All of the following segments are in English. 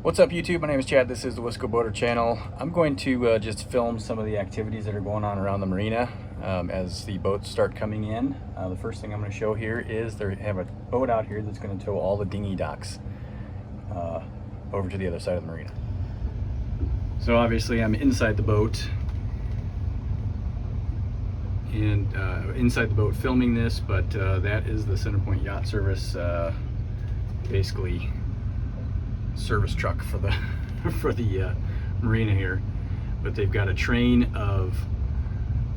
What's up YouTube? My name is Chad. This is the Wisco Boater channel. I'm going to just film some of the activities that are going on around the marina as the boats start coming in. The first thing I'm going to show here is they have a boat out here that's going to tow all the dinghy docks over to the other side of the marina. So obviously I'm inside the boat and inside the boat filming this, but that is the Centerpoint Yacht Service basically service truck for the marina here. But they've got a train of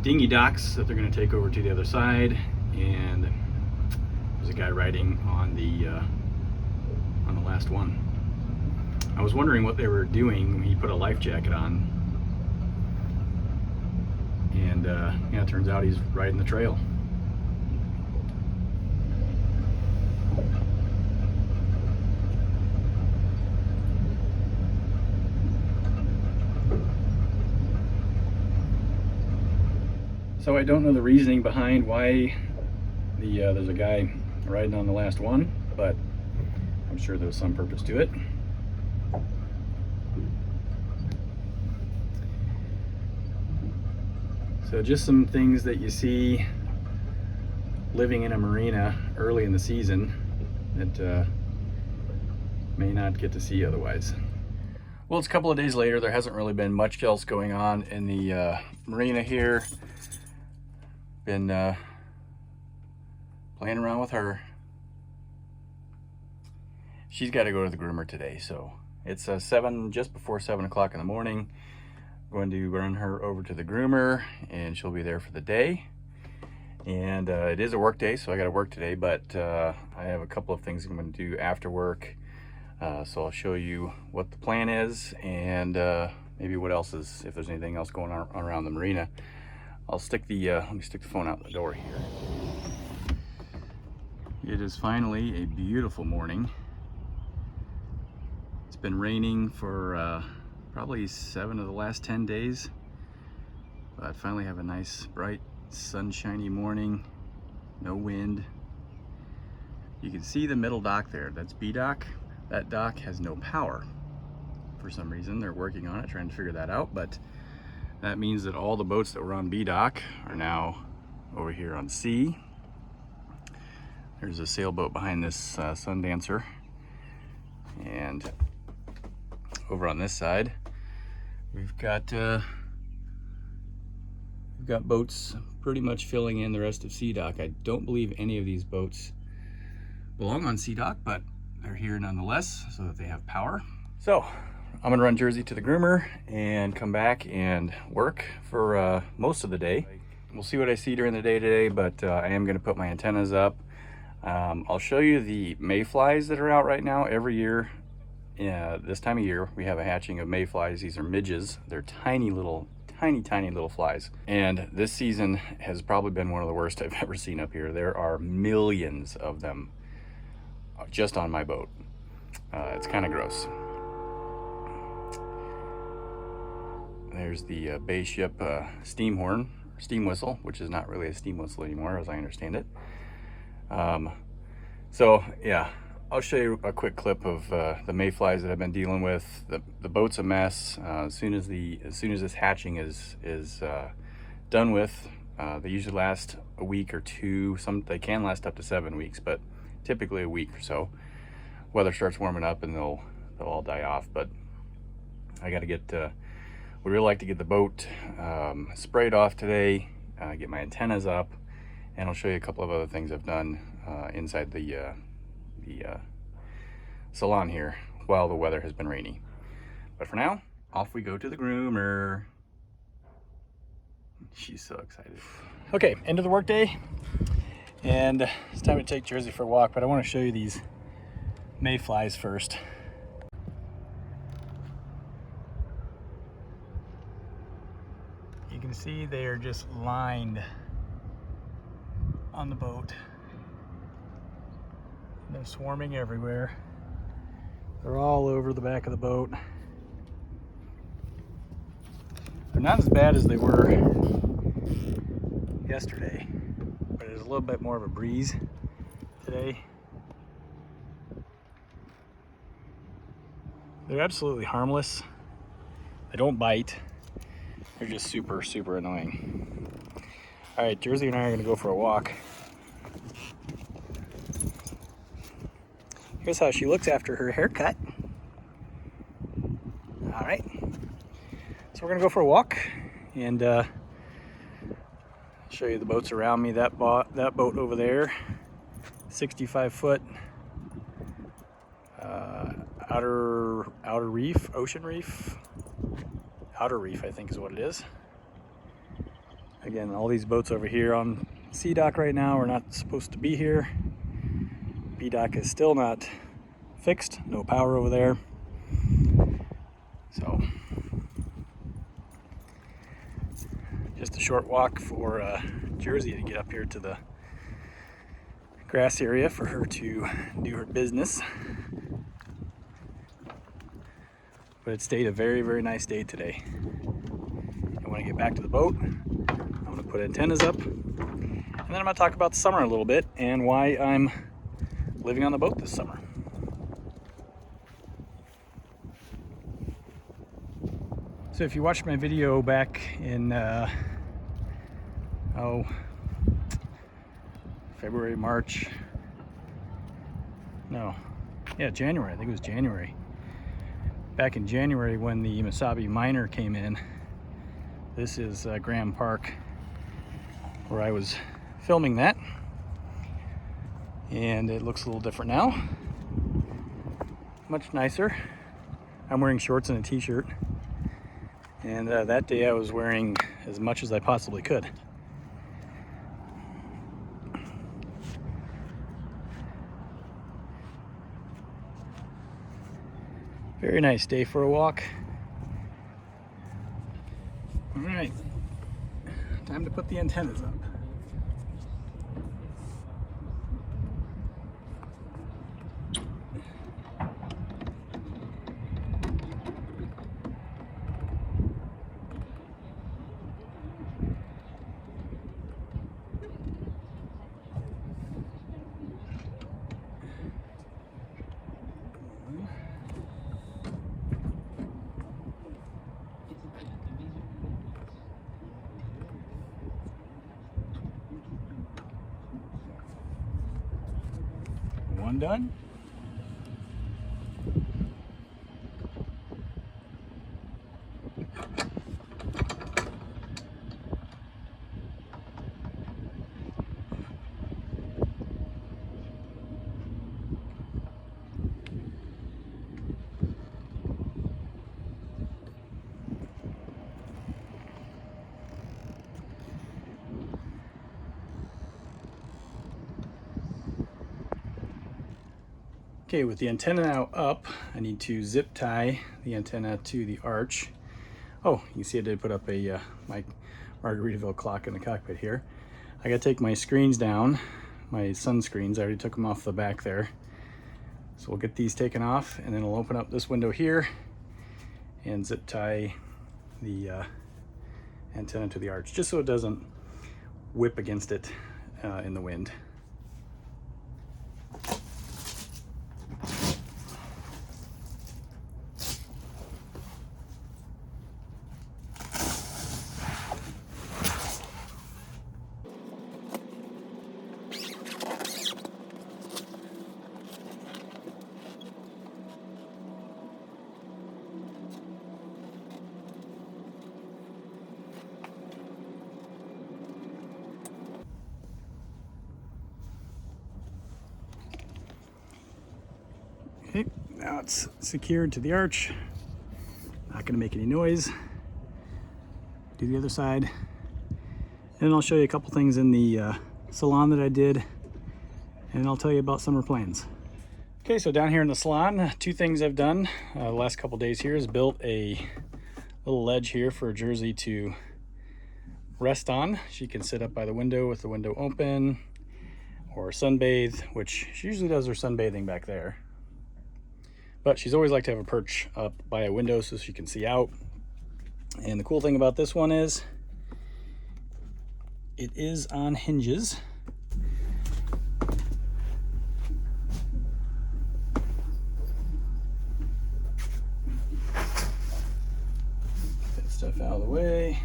dinghy docks that they're going to take over to the other side, and there's a guy riding on the last one. I was wondering what they were doing when he put a life jacket on, and yeah, it turns out he's riding the trail. So I don't know the reasoning behind why there's a guy riding on the last one, but I'm sure there's some purpose to it. So just some things that you see living in a marina early in the season that may not get to see otherwise. Well, it's a couple of days later. There hasn't really been much else going on in the marina here. Been playing around with her. She's got to go to the groomer today, so it's just before 7 o'clock in the morning. I'm going to run her over to the groomer, and she'll be there for the day. And it is a work day, so I got to work today, but I have a couple of things I'm going to do after work. So I'll show you what the plan is, and maybe what else is, if there's anything else going on around the marina. I'll stick the let me stick the phone out the door here. It is finally a beautiful morning. It's been raining for probably 7 of the last 10 days, but finally have a nice bright sunshiny morning. No wind. You can see the middle dock there. That's B dock. That dock has no power for some reason. They're working on it, trying to figure that out, but that means that all the boats that were on B dock are now over here on C. There's a sailboat behind this Sundancer, and over on this side we've got boats pretty much filling in the rest of C dock. I don't believe any of these boats belong on C dock, but they're here nonetheless so that they have power. So I'm gonna run Jersey to the groomer and come back and work for most of the day. We'll see what I see during the day today, but I am gonna put my antennas up. I'll show you the mayflies that are out right now. Every year, this time of year, we have a hatching of mayflies. These are midges. They're tiny little flies. And this season has probably been one of the worst I've ever seen up here. There are millions of them just on my boat. It's kind of gross. There's the Bay Ship steam horn, or steam whistle, which is not really a steam whistle anymore, as I understand it. So yeah, I'll show you a quick clip of the mayflies that I've been dealing with. The boat's a mess. As soon as this hatching is done with, they usually last a week or two. They can last up to 7 weeks, but typically a week or so. Weather starts warming up and they'll all die off. But I got to get. Would really like to get the boat sprayed off today, get my antennas up, and I'll show you a couple of other things I've done inside the salon here while the weather has been rainy. But for now, off we go to the groomer. She's so excited. Okay, end of the work day, and it's time to take Jersey for a walk, but I want to show you these mayflies first. You can see they are just lined on the boat. They're swarming everywhere. They're all over the back of the boat. They're not as bad as they were yesterday, but there's a little bit more of a breeze today. They're absolutely harmless. They don't bite. They're just super, super annoying. All right, Jersey and I are gonna go for a walk. Here's how she looks after her haircut. All right, so we're gonna go for a walk and show you the boats around me. That boat over there, 65-foot outer reef, ocean reef, outer reef I think is what it is. Again, all these boats over here on sea dock right now are not supposed to be here. B dock is still not fixed, no power over there. So just a short walk for Jersey to get up here to the grass area for her to do her business. But it stayed a very, very nice day today. And when I get back to the boat, I'm gonna put antennas up, and then I'm gonna talk about the summer a little bit and why I'm living on the boat this summer. So if you watched my video back in February, March, January, I think it was January. Back in January when the Mesabi Minor came in, this is Graham Park where I was filming that, and it looks a little different now, much nicer. I'm wearing shorts and a t-shirt, and that day I was wearing as much as I possibly could. Very nice day for a walk. All right, time to put the antennas up. One done. Okay, with the antenna now up, I need to zip tie the antenna to the arch. Oh, you can see I did put up a my Margaritaville clock in the cockpit here. I gotta take my screens down, my sun screens. I already took them off the back there. So we'll get these taken off, and then I'll open up this window here and zip tie the antenna to the arch, just so it doesn't whip against it in the wind. Okay, now it's secured to the arch. Not gonna make any noise. Do the other side. And I'll show you a couple things in the salon that I did, and I'll tell you about summer plans. Okay, so down here in the salon, two things I've done the last couple days here is built a little ledge here for Jersey to rest on. She can sit up by the window with the window open, or sunbathe, which she usually does her sunbathing back there. But she's always liked to have a perch up by a window so she can see out. And the cool thing about this one is it is on hinges. stuff out of the way.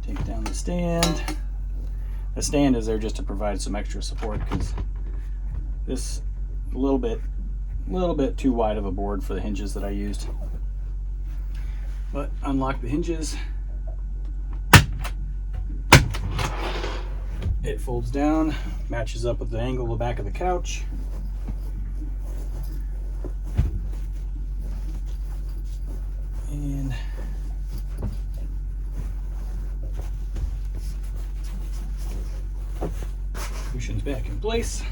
Take down the stand. The stand is there just to provide some extra support because this a little bit too wide of a board for the hinges that I used. But unlock the hinges. It folds down, matches up with the angle of the back of the couch. And cushion's back in place.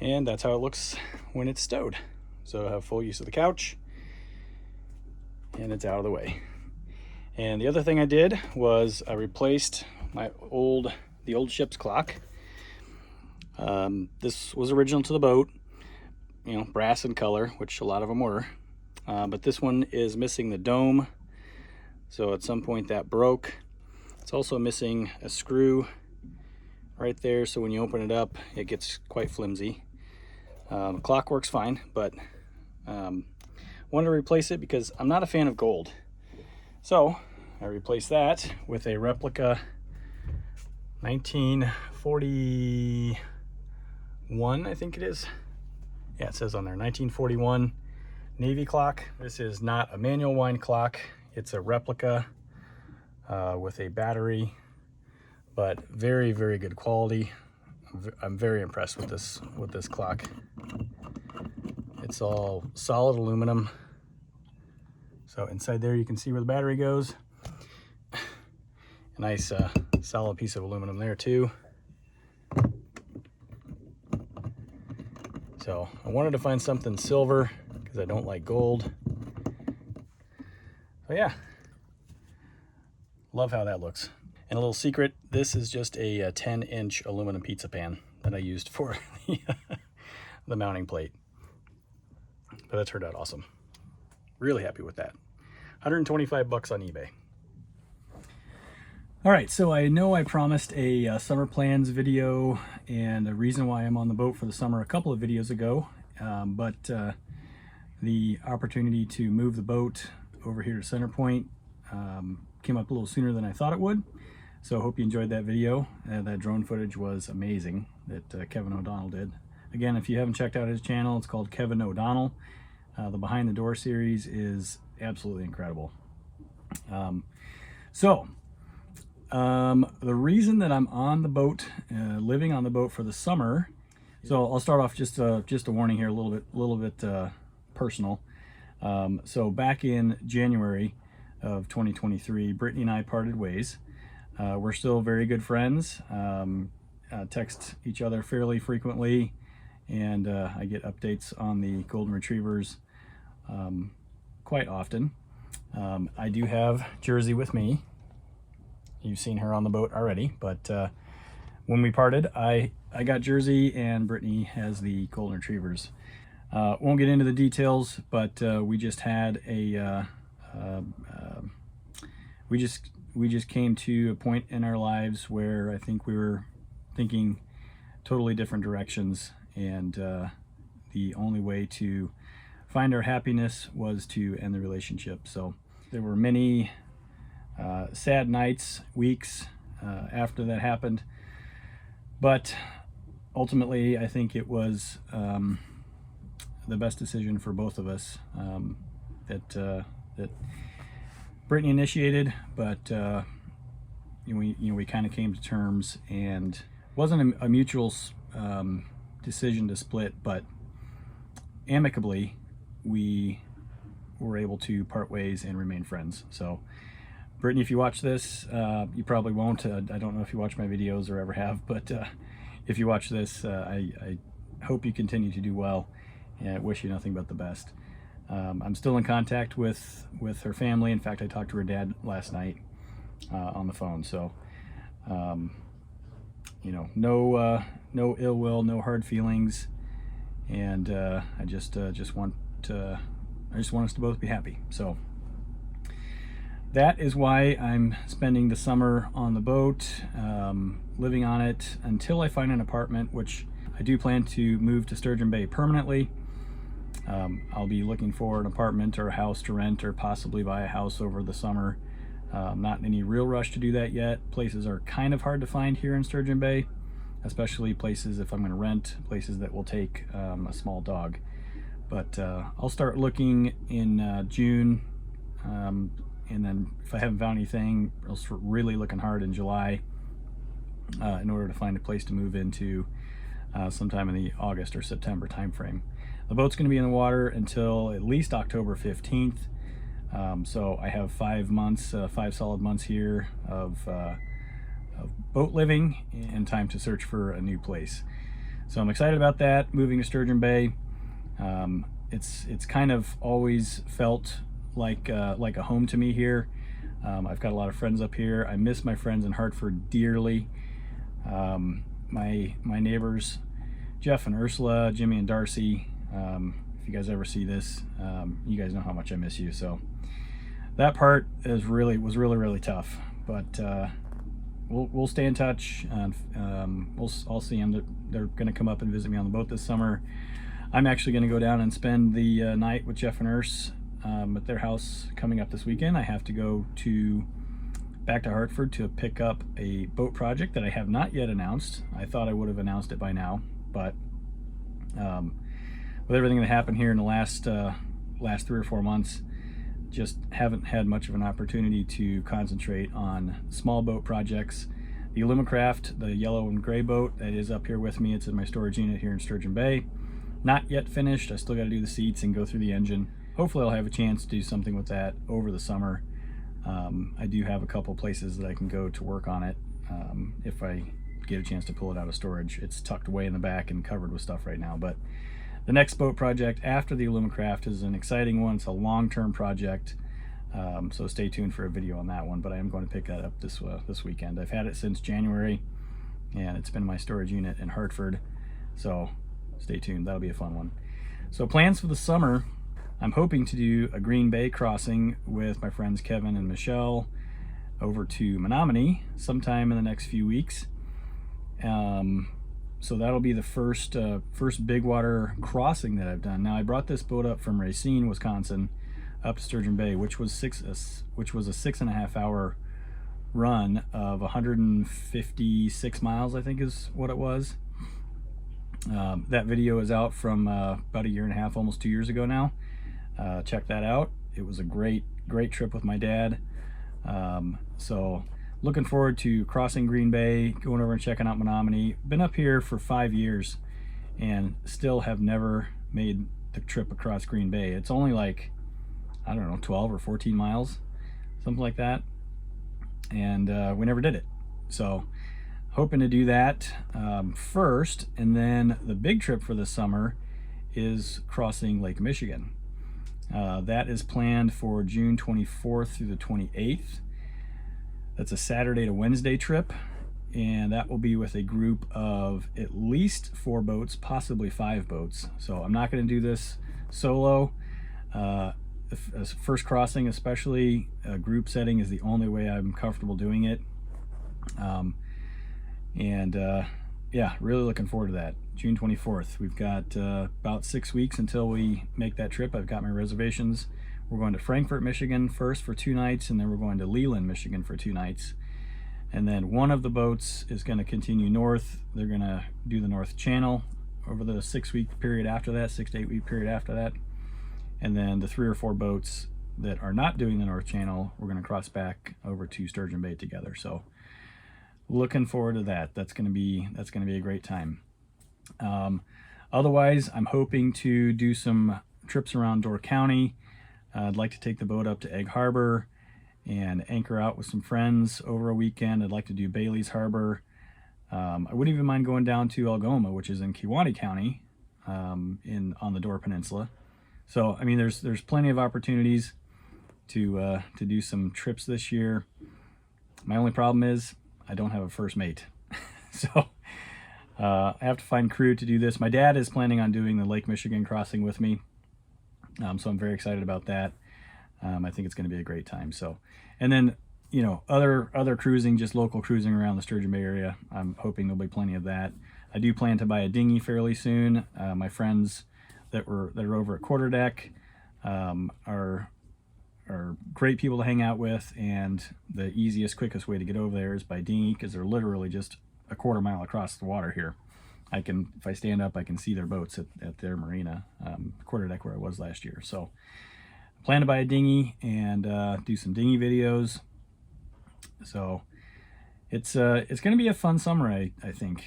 And that's how it looks when it's stowed. So I have full use of the couch and it's out of the way. And the other thing I did was I replaced the old ship's clock. This was original to the boat, you know, brass in color, which a lot of them were. But this one is missing the dome. So at some point that broke. It's also missing a screw right there. So when you open it up, it gets quite flimsy. The clock works fine, but wanted to replace it because I'm not a fan of gold. So I replaced that with a replica 1941, I think it is. Yeah, it says on there, 1941 Navy clock. This is not a manual wind clock. It's a replica with a battery, but very, very good quality. I'm very impressed with this clock. It's all solid aluminum. So inside there you can see where the battery goes. A nice solid piece of aluminum there too. So I wanted to find something silver because I don't like gold. So yeah, love how that looks. And a little secret, this is just a 10-inch aluminum pizza pan that I used for the mounting plate. But that turned out awesome. Really happy with that. 125 bucks on eBay. All right, so I know I promised a summer plans video and a reason why I'm on the boat for the summer a couple of videos ago, but the opportunity to move the boat over here to Center Point came up a little sooner than I thought it would. So I hope you enjoyed that video. That drone footage was amazing that Kevin O'Donnell did. Again, if you haven't checked out his channel, it's called Kevin O'Donnell. The Behind the Door series is absolutely incredible. The reason that I'm on the boat, living on the boat for the summer, so I'll start off just a warning here, a little bit personal. So back in January of 2023, Brittany and I parted ways. We're still very good friends, text each other fairly frequently, and I get updates on the Golden Retrievers quite often. I do have Jersey with me. You've seen her on the boat already, but when we parted, I got Jersey and Brittany has the Golden Retrievers. Won't get into the details, but we just had a we just came to a point in our lives where I think we were thinking totally different directions, and the only way to find our happiness was to end the relationship. So there were many sad nights, weeks after that happened, but ultimately I think it was the best decision for both of us that Brittany initiated, but we kind of came to terms, and it wasn't a mutual decision to split, but amicably we were able to part ways and remain friends. So Brittany, if you watch this, you probably won't. I don't know if you watch my videos or ever have, but if you watch this, I hope you continue to do well, and I wish you nothing but the best. I'm still in contact with her family. In fact, I talked to her dad last night on the phone. So, no ill will, no hard feelings, and I just want us to both be happy. So that is why I'm spending the summer on the boat, living on it until I find an apartment, which I do plan to move to Sturgeon Bay permanently. I'll be looking for an apartment or a house to rent, or possibly buy a house over the summer. Not in any real rush to do that yet. Places are kind of hard to find here in Sturgeon Bay, especially places, if I'm going to rent, places that will take a small dog. But I'll start looking in June, and then if I haven't found anything, I'll start really looking hard in July in order to find a place to move into sometime in the August or September timeframe. The boat's going to be in the water until at least October 15th. So I have 5 months, 5 solid months here of boat living and time to search for a new place. So I'm excited about that, moving to Sturgeon Bay. It's kind of always felt like a home to me here. I've got a lot of friends up here. I miss my friends in Hartford dearly. My neighbors, Jeff and Ursula, Jimmy and Darcy, if you guys ever see this, you guys know how much I miss you. So that part was really tough, but we'll stay in touch, and I'll see them. They're going to come up and visit me on the boat this summer. I'm actually going to go down and spend the night with Jeff and Urs at their house coming up this weekend. I have to go back to Hartford to pick up a boat project that I have not yet announced. I thought I would have announced it by now, but with everything that happened here in the last 3 or 4 months, just haven't had much of an opportunity to concentrate on small boat projects. The Alumacraft, the yellow and gray boat that is up here with me, it's in my storage unit here in Sturgeon Bay. Not yet finished. I still got to do the seats and go through the engine. Hopefully I'll have a chance to do something with that over the summer. I do have a couple places that I can go to work on it if I get a chance to pull it out of storage. It's tucked away in the back and covered with stuff right now, but the next boat project after the Alumacraft is an exciting one. It's a long-term project, so stay tuned for a video on that one, but I am going to pick that up this weekend. I've had it since January, and it's been in my storage unit in Hartford, so stay tuned. That'll be a fun one. So plans for the summer, I'm hoping to do a Green Bay crossing with my friends Kevin and Michelle over to Menominee sometime in the next few weeks. So that'll be the first big water crossing that I've done. Now I brought this boat up from Racine, Wisconsin, up to Sturgeon Bay, which was a 6.5 hour run of 156 miles, I think is what it was. That video is out from about 1.5 years, almost 2 years ago now. Check that out. It was a great trip with my dad. So looking forward to crossing Green Bay, going over and checking out Menominee. Been up here for 5 years and still have never made the trip across Green Bay. It's only like, I don't know, 12 or 14 miles, something like that. And we never did it. So hoping to do that first. And then the big trip for this summer is crossing Lake Michigan. That is planned for June 24th through the 28th. That's a Saturday to Wednesday trip, and that will be with a group of at least 4 boats, possibly 5 boats. So I'm not going to do this solo. First crossing, especially a group setting, is the only way I'm comfortable doing it. Yeah, really looking forward to that. June 24th. We've got about 6 weeks until we make that trip. I've got my reservations. We're going to Frankfort, Michigan first for 2 nights, and then we're going to Leland, Michigan for 2 nights. And then one of the boats is going to continue north. They're going to do the North Channel over the 6-week period after that, 6 to 8 week period after that. And then the 3 or 4 boats that are not doing the North Channel, we're going to cross back over to Sturgeon Bay together. So looking forward to that. That's going to be a great time. Otherwise, I'm hoping to do some trips around Door County. I'd like to take the boat up to Egg Harbor and anchor out with some friends over a weekend. I'd like to do Bailey's Harbor. I wouldn't even mind going down to Algoma, which is in Kewaunee County, on the Door Peninsula. So I mean, there's plenty of opportunities to do some trips this year. My only problem is I don't have a first mate, so I have to find crew to do this. My dad is planning on doing the Lake Michigan crossing with me. So I'm very excited about that. I think it's going to be a great time. So, and then, you know, other cruising, just local cruising around the Sturgeon Bay area. I'm hoping there'll be plenty of that. I do plan to buy a dinghy fairly soon. My friends that are over at Quarterdeck are great people to hang out with, and the easiest, quickest way to get over there is by dinghy, because they're literally just a quarter mile across the water here. If I stand up, I can see their boats at their marina, Quarterdeck, where I was last year. So I plan to buy a dinghy and do some dinghy videos. So it's going to be a fun summer, I think.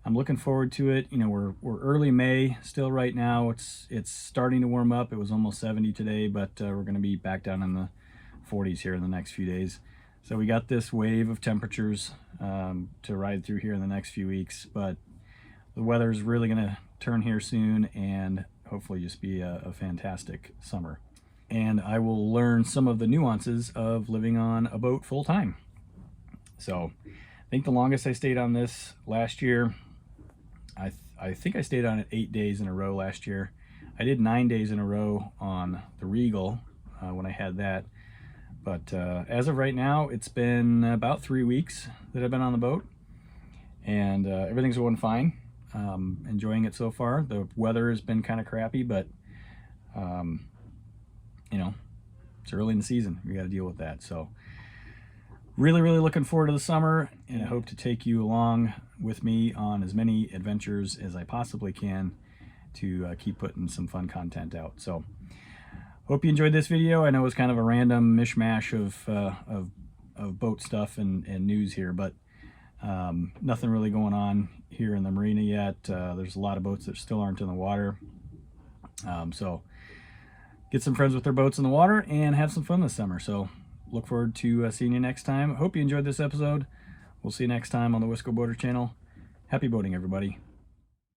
I'm looking forward to it. You know, we're early May still right now. It's starting to warm up. It was almost 70 today, but we're going to be back down in the 40s here in the next few days. So we got this wave of temperatures to ride through here in the next few weeks, but the weather is really going to turn here soon and hopefully just be a fantastic summer. And I will learn some of the nuances of living on a boat full time. So I think the longest I stayed on this last year, I think I stayed on it 8 days in a row last year. I did 9 days in a row on the Regal when I had that. But as of right now, it's been about 3 weeks that I've been on the boat, and everything's going fine. Enjoying it so far. The weather has been kind of crappy, but you know, it's early in the season. We got to deal with that. So really looking forward to the summer, and I hope to take you along with me on as many adventures as I possibly can to keep putting some fun content out. So hope you enjoyed this video. I know it's kind of a random mishmash of boat stuff and news here, but nothing really going on here in the marina yet. There's a lot of boats that still aren't in the water. So get some friends with their boats in the water and have some fun this summer. So look forward to seeing you next time. Hope you enjoyed this episode. We'll see you next time on the Wisco Boater channel. Happy boating, everybody.